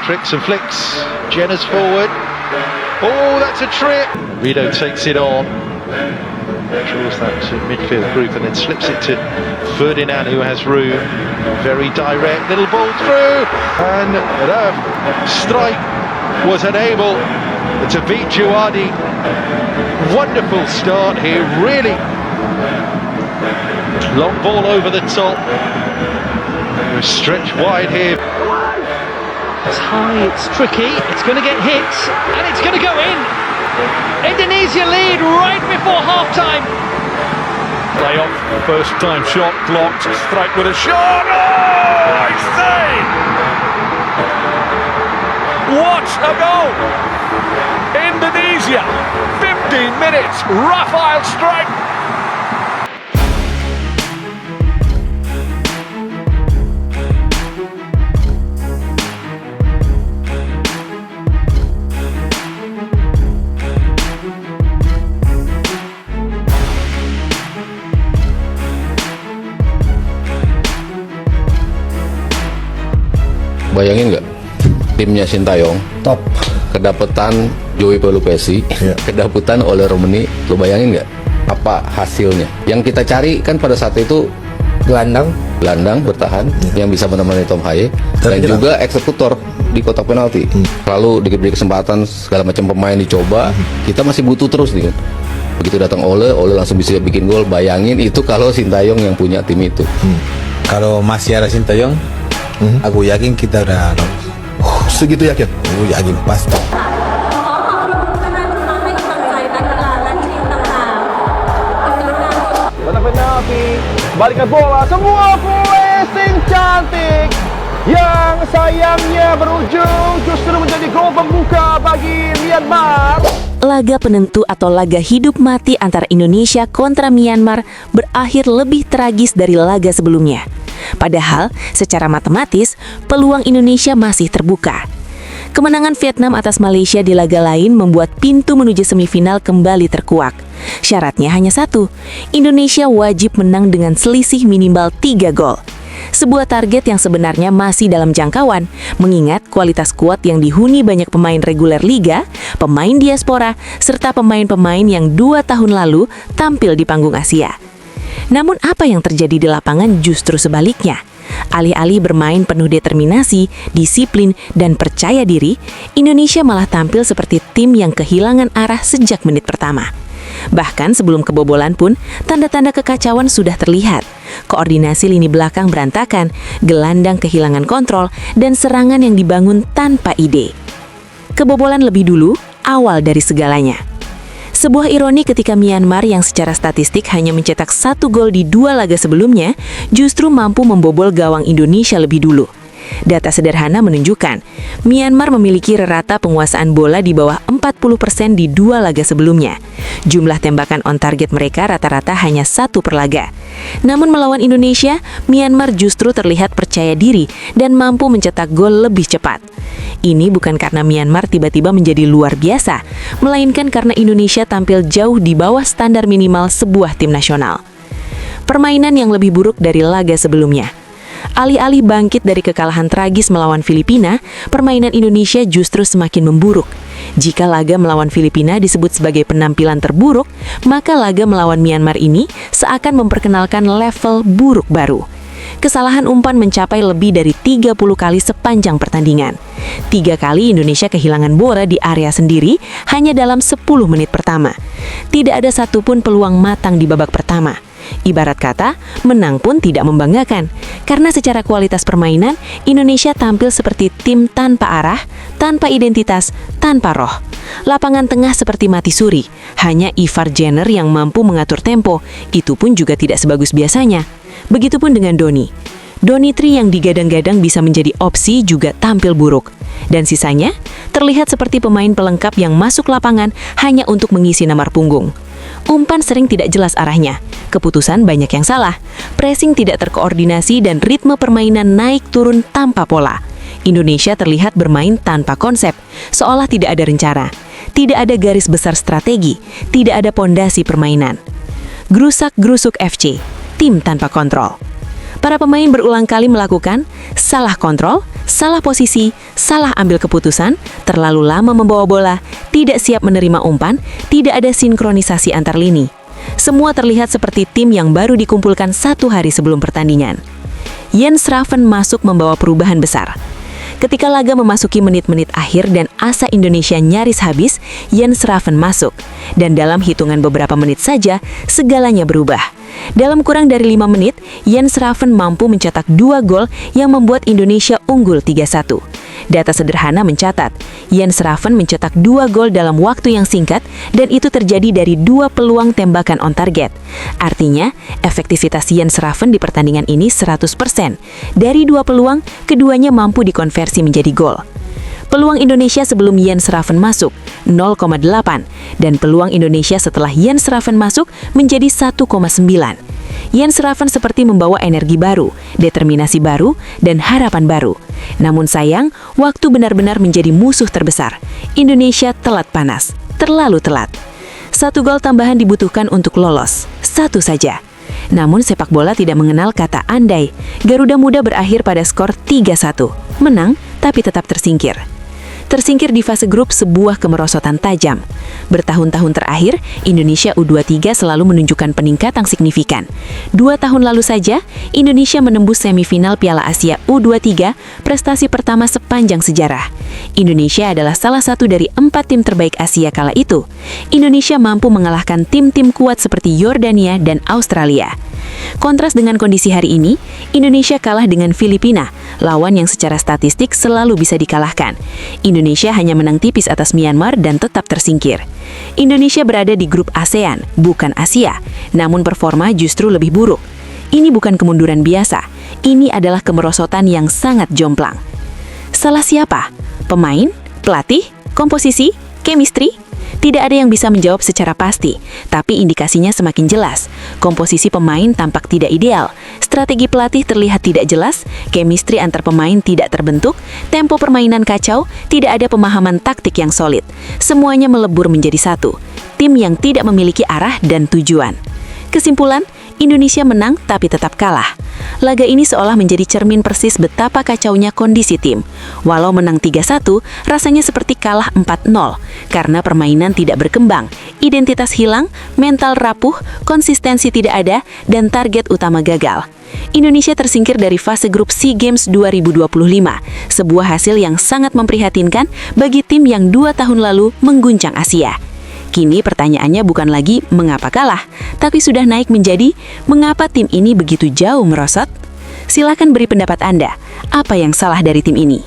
Tricks and flicks. Jenner's forward. Oh, that's a trip. Rido takes it on. Draws that to midfield group and then slips it to Ferdinand, who has room. Very direct, little ball through, and Strike was unable to beat Juadi. Wonderful start here, really. Long ball over the top. Stretch wide here. It's high, it's tricky, it's going to get hit, and it's going to go in. Indonesia lead right before half-time. Play off, first time shot blocked, Strike with a shot. Oh, I say! What a goal! Indonesia, 15 minutes, Rafael Strike. Bayangin nggak, timnya Sintayong top, kedapetan Joey Pelupesi, kedapetan oleh Romani, lo bayangin nggak apa hasilnya? Yang kita cari kan pada saat itu gelandang bertahan yang bisa menemani Tom Haye dan juga eksekutor di kotak penalti. Lalu diberi kesempatan segala macam pemain dicoba, kita masih butuh terus nih kan. Begitu datang Ole langsung bisa bikin gol. Bayangin itu kalau Sintayong yang punya tim itu. Kalau masih ada Sintayong, aku yakin kita udah segitu yakin? Aku yakin pasti. Kotak penalti, balikan bola, semua pressing cantik. Yang sayangnya berujung justru menjadi gol pembuka bagi Myanmar. Laga penentu atau laga hidup mati antara Indonesia kontra Myanmar berakhir lebih tragis dari laga sebelumnya. Padahal, secara matematis, peluang Indonesia masih terbuka. Kemenangan Vietnam atas Malaysia di laga lain membuat pintu menuju semifinal kembali terkuak. Syaratnya hanya satu, Indonesia wajib menang dengan selisih minimal 3 gol. Sebuah target yang sebenarnya masih dalam jangkauan, mengingat kualitas skuad yang dihuni banyak pemain reguler liga, pemain diaspora, serta pemain-pemain yang 2 tahun lalu tampil di panggung Asia. Namun apa yang terjadi di lapangan justru sebaliknya. Alih-alih bermain penuh determinasi, disiplin, dan percaya diri, Indonesia malah tampil seperti tim yang kehilangan arah sejak menit pertama. Bahkan sebelum kebobolan pun, tanda-tanda kekacauan sudah terlihat. Koordinasi lini belakang berantakan, gelandang kehilangan kontrol, dan serangan yang dibangun tanpa ide. Kebobolan lebih dulu, awal dari segalanya. Sebuah ironi ketika Myanmar yang secara statistik hanya mencetak 1 gol di 2 laga sebelumnya, justru mampu membobol gawang Indonesia lebih dulu. Data sederhana menunjukkan, Myanmar memiliki rata penguasaan bola di bawah 40% di 2 laga sebelumnya. Jumlah tembakan on target mereka rata-rata hanya 1 per laga. Namun melawan Indonesia, Myanmar justru terlihat percaya diri dan mampu mencetak gol lebih cepat. Ini bukan karena Myanmar tiba-tiba menjadi luar biasa, melainkan karena Indonesia tampil jauh di bawah standar minimal sebuah tim nasional. Permainan yang lebih buruk dari laga sebelumnya. Alih-alih bangkit dari kekalahan tragis melawan Filipina, permainan Indonesia justru semakin memburuk. Jika laga melawan Filipina disebut sebagai penampilan terburuk, maka laga melawan Myanmar ini seakan memperkenalkan level buruk baru. Kesalahan umpan mencapai lebih dari 30 kali sepanjang pertandingan. 3 kali Indonesia kehilangan bola di area sendiri hanya dalam 10 menit pertama. Tidak ada satupun peluang matang di babak pertama. Ibarat kata, menang pun tidak membanggakan. Karena secara kualitas permainan, Indonesia tampil seperti tim tanpa arah, tanpa identitas, tanpa roh. Lapangan tengah seperti mati suri. Hanya Ivar Jenner yang mampu mengatur tempo. Itu pun juga tidak sebagus biasanya. Begitupun dengan Doni. Donitri yang digadang-gadang bisa menjadi opsi juga tampil buruk. Dan sisanya terlihat seperti pemain pelengkap yang masuk lapangan hanya untuk mengisi nomor punggung. Umpan sering tidak jelas arahnya, keputusan banyak yang salah, pressing tidak terkoordinasi dan ritme permainan naik turun tanpa pola. Indonesia terlihat bermain tanpa konsep, seolah tidak ada rencana. Tidak ada garis besar strategi, tidak ada pondasi permainan. Gerusak-gerusuk FC, tim tanpa kontrol. Para pemain berulang kali melakukan salah kontrol, Salah posisi, salah ambil keputusan, terlalu lama membawa bola, tidak siap menerima umpan, tidak ada sinkronisasi antar lini. Semua terlihat seperti tim yang baru dikumpulkan 1 hari sebelum pertandingan. Jens Schraven masuk membawa perubahan besar. Ketika laga memasuki menit-menit akhir dan asa Indonesia nyaris habis, Jens Schraven masuk. Dan dalam hitungan beberapa menit saja, segalanya berubah. Dalam kurang dari 5 menit, Jens Schraven mampu mencetak 2 gol yang membuat Indonesia unggul 3-1. Data sederhana mencatat, Jens Schraven mencetak 2 gol dalam waktu yang singkat dan itu terjadi dari 2 peluang tembakan on target. Artinya, efektivitas Jens Schraven di pertandingan ini 100%. Dari 2 peluang, keduanya mampu dikonversi menjadi gol. Peluang Indonesia sebelum Jens Schraven masuk 0,8 dan peluang Indonesia setelah Jens Schraven masuk menjadi 1,9. Jens Schraven seperti membawa energi baru, determinasi baru, dan harapan baru. Namun sayang, waktu benar-benar menjadi musuh terbesar. Indonesia telat panas, terlalu telat. 1 gol tambahan dibutuhkan untuk lolos, 1 saja. Namun sepak bola tidak mengenal kata andai. Garuda Muda berakhir pada skor 3-1. Menang, tapi tetap tersingkir. Tersingkir di fase grup sebuah kemerosotan tajam. Bertahun-tahun terakhir, Indonesia U23 selalu menunjukkan peningkatan signifikan. 2 tahun lalu saja, Indonesia menembus semifinal Piala Asia U23, prestasi pertama sepanjang sejarah. Indonesia adalah salah satu dari 4 tim terbaik Asia kala itu. Indonesia mampu mengalahkan tim-tim kuat seperti Yordania dan Australia. Kontras dengan kondisi hari ini, Indonesia kalah dengan Filipina, lawan yang secara statistik selalu bisa dikalahkan. Indonesia hanya menang tipis atas Myanmar dan tetap tersingkir. Indonesia berada di grup ASEAN, bukan Asia, namun performa justru lebih buruk. Ini bukan kemunduran biasa, ini adalah kemerosotan yang sangat jomplang. Salah siapa? Pemain? Pelatih? Komposisi? Chemistry? Tidak ada yang bisa menjawab secara pasti, tapi indikasinya semakin jelas. Komposisi pemain tampak tidak ideal, strategi pelatih terlihat tidak jelas, chemistry antar pemain tidak terbentuk, tempo permainan kacau, tidak ada pemahaman taktik yang solid. Semuanya melebur menjadi satu, tim yang tidak memiliki arah dan tujuan. Kesimpulan, Indonesia menang tapi tetap kalah. Laga ini seolah menjadi cermin persis betapa kacaunya kondisi tim. Walau menang 3-1, rasanya seperti kalah 4-0 karena permainan tidak berkembang, identitas hilang, mental rapuh, konsistensi tidak ada, dan target utama gagal. Indonesia tersingkir dari fase grup SEA Games 2025, sebuah hasil yang sangat memprihatinkan bagi tim yang 2 tahun lalu mengguncang Asia. Kini pertanyaannya bukan lagi mengapa kalah, tapi sudah naik menjadi mengapa tim ini begitu jauh merosot? Silakan beri pendapat Anda, apa yang salah dari tim ini?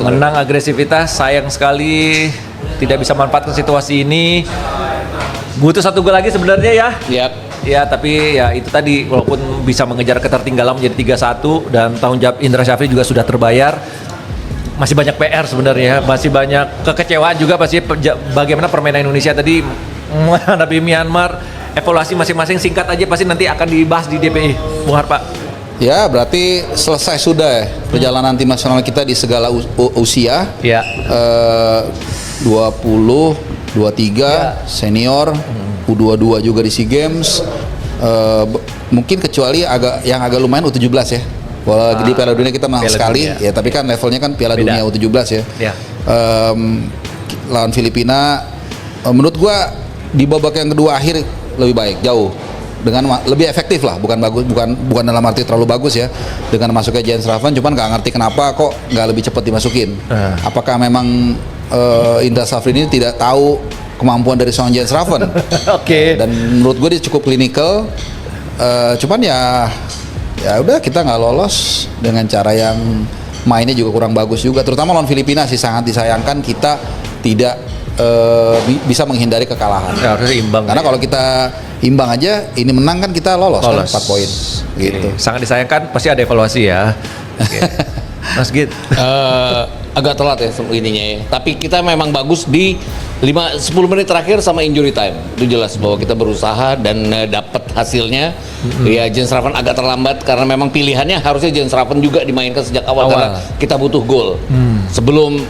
Menang agresivitas, sayang sekali tidak bisa manfaatkan situasi ini. Butuh 1 gol lagi sebenarnya ya. Ya, tapi ya itu tadi, walaupun bisa mengejar ketertinggalan menjadi 3-1 dan tanggung jawab Indra Syafri juga sudah terbayar. Masih banyak PR sebenarnya, masih banyak kekecewaan juga pasti bagaimana permainan Indonesia tadi menghadapi Myanmar. Evaluasi masing-masing singkat aja pasti nanti akan dibahas di DPI, Bung Harpa. Ya, berarti selesai sudah ya perjalanan tim nasional kita di segala usia. Ya. 20, 23, senior, U22 juga di SEA Games. Mungkin kecuali yang agak lumayan U17 ya. Walau di Piala Dunia kita menang sekali, ya tapi kan levelnya kan Piala Dunia U17 ya. Lawan Filipina, menurut gua di babak yang kedua akhir lebih baik, jauh, dengan lebih efektif lah, bukan dalam arti terlalu bagus ya, dengan masuknya Jens Schraven, cuman nggak ngerti kenapa kok nggak lebih cepat dimasukin. Apakah memang Indra Syafri ini tidak tahu kemampuan dari seorang Jens Schraven? Oke. Dan menurut gue dia cukup klinikal, cuman ya udah kita nggak lolos dengan cara yang mainnya juga kurang bagus juga, terutama lawan Filipina sih sangat disayangkan kita tidak bisa menghindari kekalahan. Harusnya imbang. Karena kalau kita imbang aja, ini menang kan kita lolos. Kan 4 poin. Gitu. Sangat disayangkan, pasti ada evaluasi ya. Mas Git. Agak telat ya ininya ya. Tapi kita memang bagus di 10 menit terakhir sama injury time. Itu jelas bahwa kita berusaha dan dapat hasilnya. Ya Jens Schraven agak terlambat karena memang pilihannya harusnya Jens Schraven juga dimainkan sejak awal. Karena kita butuh gol. Sebelum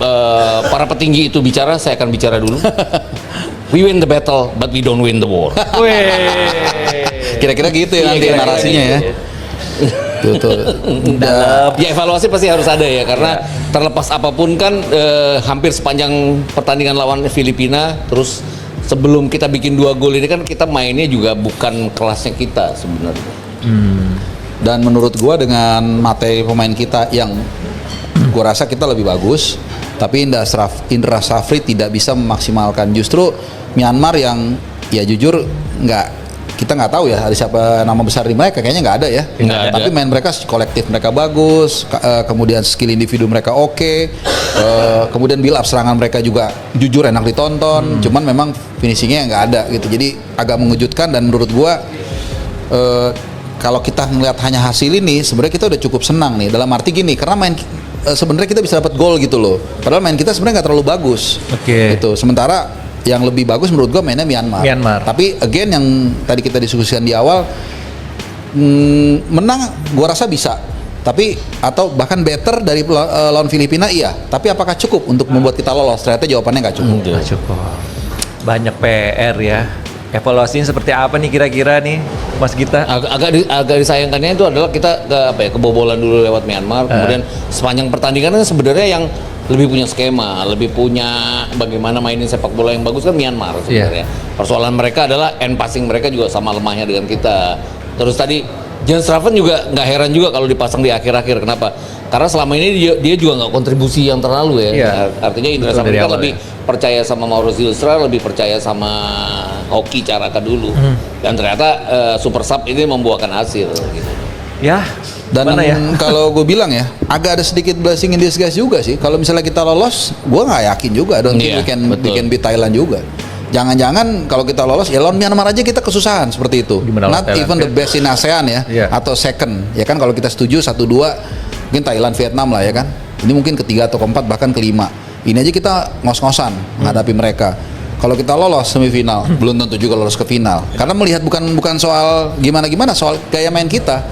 para petinggi itu bicara, saya akan bicara dulu. We win the battle, but we don't win the war. Kira-kira gitu ya nanti narasinya ya. Betul. Ya evaluasi pasti harus ada ya, karena terlepas apapun kan hampir sepanjang pertandingan lawan Filipina, terus sebelum kita bikin 2 gol ini kan kita mainnya juga bukan kelasnya kita sebenarnya. Dan menurut gua dengan materi pemain kita yang gua rasa kita lebih bagus, tapi Indra Safri tidak bisa memaksimalkan. Justru Myanmar yang ya jujur kita nggak tahu ya ada siapa nama besar di mereka, kayaknya nggak ada ya. Nggak ada. Tapi main mereka kolektif mereka bagus, kemudian skill individu mereka oke, kemudian build up serangan mereka juga jujur enak ditonton. Cuman memang finishingnya nggak ada gitu. Jadi agak mengejutkan dan menurut gua kalau kita ngelihat hanya hasil ini sebenarnya kita udah cukup senang nih, dalam arti gini, karena sebenarnya kita bisa dapat gol gitu loh. Padahal main kita sebenarnya nggak terlalu bagus. Oke. Gitu. Sementara yang lebih bagus menurut gua mainnya Myanmar. Tapi again yang tadi kita diskusikan di awal, menang gua rasa bisa. Tapi atau bahkan better dari lawan Filipina iya. Tapi apakah cukup untuk membuat kita lolos? Ternyata jawabannya nggak cukup. Nggak cukup. Banyak PR ya. Evaluasinya seperti apa nih kira-kira nih, Mas Gita? Agak disayangkannya itu adalah kita kebobolan dulu lewat Myanmar, kemudian sepanjang pertandingan kan sebenarnya yang lebih punya skema, lebih punya bagaimana mainin sepak bola yang bagus kan Myanmar sebenarnya. Persoalan mereka adalah end passing mereka juga sama lemahnya dengan kita. Terus tadi Jens Raven juga nggak heran juga kalau dipasang di akhir-akhir. Kenapa? Karena selama ini dia juga nggak kontribusi yang terlalu ya. Artinya Indra Safri kan lebih percaya sama Mauro Zylstra, lebih percaya sama Hoki Caraka dulu. Dan ternyata super sub ini membuahkan hasil gitu. Ya. Dan kalau gue bilang ya, agak ada sedikit blessing in disguise juga sih. Kalau misalnya kita lolos, gue nggak yakin juga. Don't think we can beat Thailand juga. Jangan-jangan kalau kita lolos, ya lawan Myanmar aja kita kesusahan seperti itu. Not even the best in ASEAN ya, atau second. Ya kan kalau kita setuju 1-2, mungkin Thailand, Vietnam lah ya kan. Ini mungkin ketiga atau keempat bahkan kelima. Ini aja kita ngos-ngosan menghadapi mereka. Kalau kita lolos semifinal, belum tentu juga lolos ke final. Karena melihat bukan soal gimana-gimana, soal gaya main kita.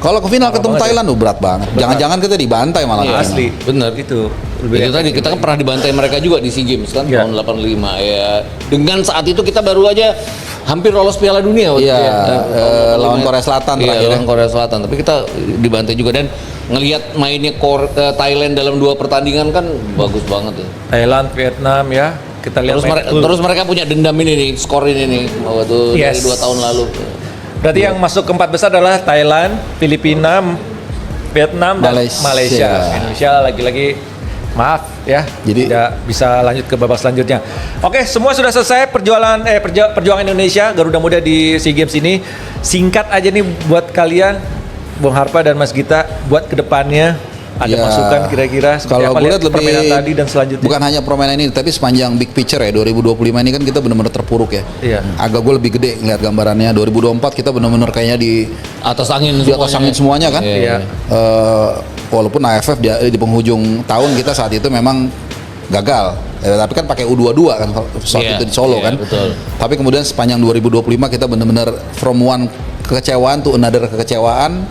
Kalau ke final ketemu Thailand berat banget. Jangan-jangan kita dibantai malah. Asli. Bener. Itu tadi kita kan pernah dibantai mereka juga di SEA Games kan tahun 85 ya. Dengan saat itu kita baru aja hampir lolos Piala Dunia lawan Korea Selatan terakhir. Lawan Korea Selatan, tapi kita dibantai juga. Dan ngelihat mainnya Thailand dalam 2 pertandingan kan bagus banget ya. Thailand, Vietnam ya. Kita lihat terus mereka punya dendam ini nih, skor ini nih waktu dari 2 tahun lalu. Berarti yang masuk ke 4 besar adalah Thailand, Filipina, Vietnam, dan Malaysia. Indonesia lagi-lagi maaf ya, jadi tidak bisa lanjut ke babak selanjutnya. Oke, semua sudah selesai perjuangan Indonesia Garuda Muda di SEA Games ini. Singkat aja nih buat kalian, Bung Harpa dan Mas Gita, buat kedepannya ada masukan kira-kira kalau gue lihat lebih permainan tadi dan selanjutnya. Bukan hanya permainan ini, tapi sepanjang big picture ya 2025 ini kan kita benar-benar terpuruk ya. Agak gue lebih gede ngeliat gambarannya. 2024 kita benar-benar kayaknya di atas angin semuanya kan. Walaupun AFF di penghujung tahun kita saat itu memang gagal. Tapi kan pakai U22 kan saat itu di Solo kan. Betul. Tapi kemudian sepanjang 2025 kita benar-benar from one kekecewaan to another kekecewaan.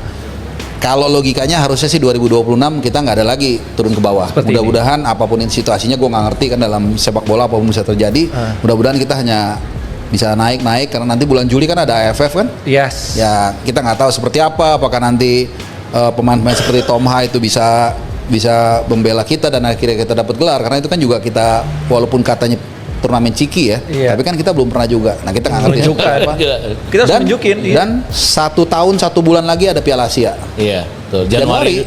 Kalau logikanya harusnya sih 2026 kita nggak ada lagi turun ke bawah. Mudah-mudahan apapun situasinya, gue nggak ngerti kan dalam sepak bola apapun bisa terjadi. Mudah-mudahan kita hanya bisa naik karena nanti bulan Juli kan ada AFF kan. Ya kita nggak tahu seperti apa. Apakah nanti pemain-pemain seperti Tom Ha itu bisa membela kita dan akhirnya kita dapat gelar, karena itu kan juga kita walaupun katanya turnamen ciki ya, tapi kan kita belum pernah juga. Nah kita nggak ngerti apa. Kita harus tunjukin. Dan 1 tahun 1 bulan lagi ada Piala Asia. Iya, betul. Januari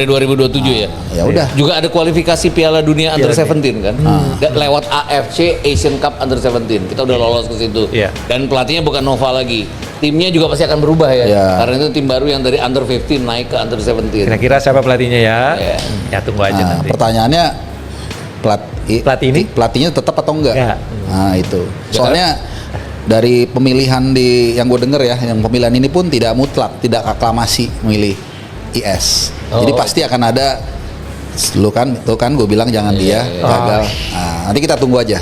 2027 ya. Ya udah. Juga ada kualifikasi Piala Dunia Under 17 kan. Lewat AFC Asian Cup Under 17. Kita udah lolos ke situ. Dan pelatihnya bukan Nova lagi. Timnya juga pasti akan berubah ya. Karena itu tim baru yang dari Under 15 naik ke Under 17. Kira-kira siapa pelatihnya ya? Ya tunggu aja nanti. Pertanyaannya pelatihnya tetap atau enggak? Nah itu. Soalnya dari pemilihan yang gue denger ya, yang pemilihan ini pun tidak mutlak, tidak aklamasi memilih IS. Jadi pasti akan ada, lu kan, itu kan gue bilang jangan dia gagal. Nah, nanti kita tunggu aja.